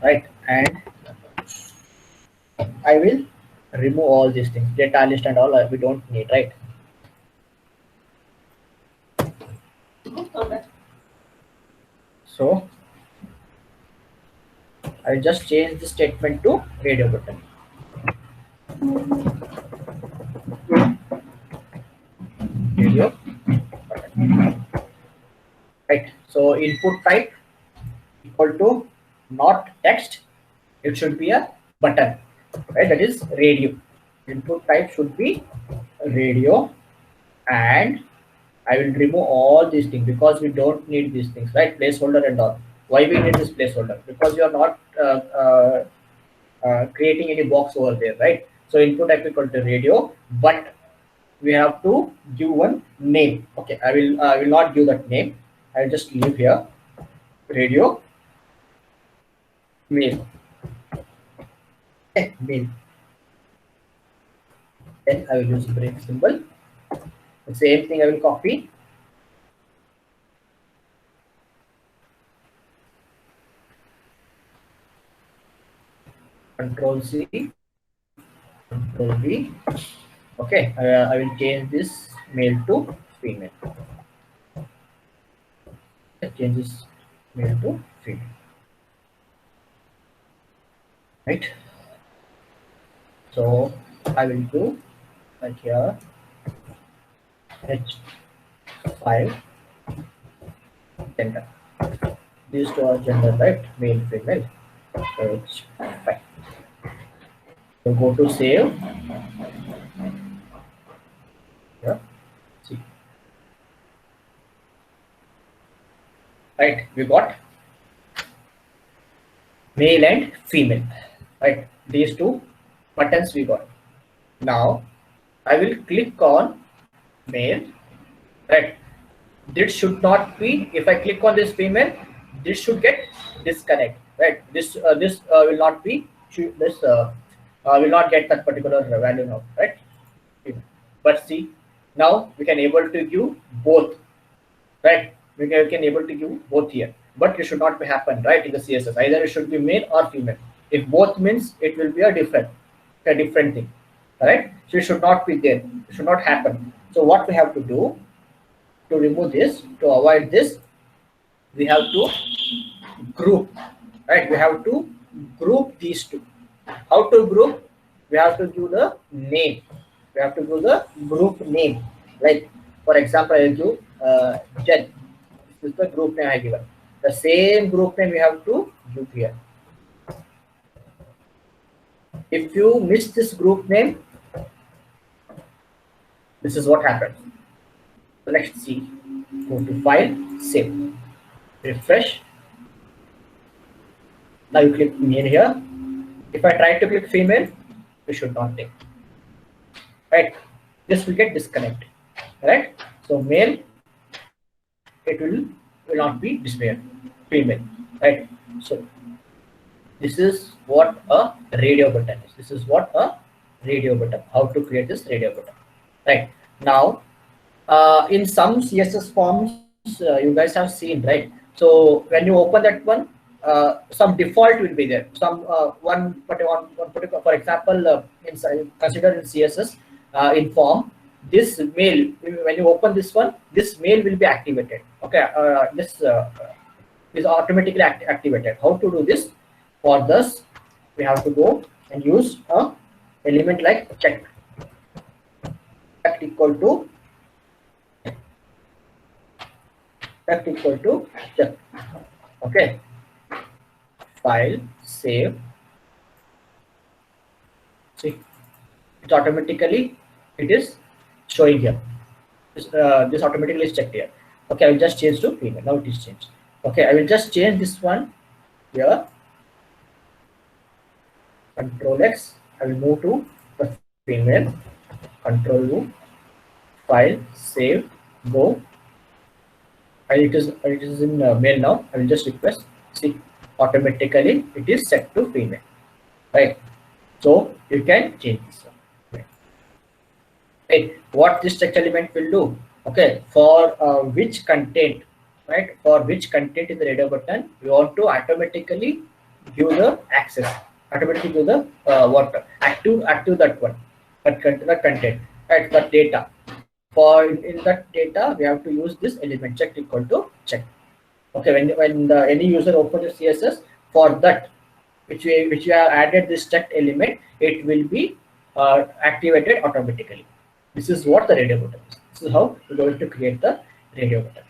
right? And I will remove all these things, data list and all we don't need, right? So I'll just change the statement to radio button. Radio button. Right. So input type equal to not text. It should be a button. Right. That is radio. Input type should be radio, and I will remove all these things because we don't need these things, right? Placeholder and all. Why we need this placeholder? Because you are not creating any box over there, right? So input type equal to radio, but we have to give one name. Okay, I will not give that name. I will just leave here radio mail. Okay, mail. Then I will use break symbol. The same thing I will copy. Control C, Control V. Okay, I will change this male to female. Change this male to female. Right. So I will do like here H5 gender. These two are gender, right? Male, female. H5. So go to save. Yeah. See. Right, we got male and female. Right, these two buttons we got. Now I will click on male. Right, this should not be. If I click on this female, this should get disconnect. Right, this will not be. This will not get that particular value now. Right, but see, now we can able to give both. Right, we can able to give both here, but it should not be happen, right? In the CSS, either it should be male or female. If both means, it will be a different thing, right? So it should not be there, it should not happen. So what we have to do to remove this, to avoid this, we have to group, right? We have to group these two. How to group? We have to give the name. We have to give the group name. Like for example, I will give Jen. This is the group name I given. The same group name we have to give here. If you miss this group name, this is what happens. So let's see. Go to file, save, refresh. Now you click male here. If I try to click female, we should not take. Right? This will get disconnected. Right? So male, it will not be displayed. Female. Right? So this is what a radio button is. This is what a radio button. How to create this radio button. Right? Now, in some CSS forms, you guys have seen, right? So when you open that one, some default will be there. Some one particular, for example, consider in CSS in form, this mail, when you open this one, this mail will be activated. Okay, this is automatically activated. How to do this? For this, we have to go and use a element like check. Check equal to check. Okay. File, save. See, it automatically it is showing here. This automatically is checked here. Okay, I will just change to female. Now it is changed. Okay, I will just change this one here. Control X. I will move to the female. Control U. File, save, go. And it is in male now. I will just request. See, automatically it is set to female, right? So you can change this one. Right. Okay, what this text element will do? Okay, for which content, right? For which content in the radio button, we want to automatically give the access, automatically give the active that one, that content, right? That data. For in that data, we have to use this element checked equal to check. Okay, when any user opens the CSS, for that which you have added this checked element, it will be activated automatically. This is what the radio button is. This is how we're going to create the radio button.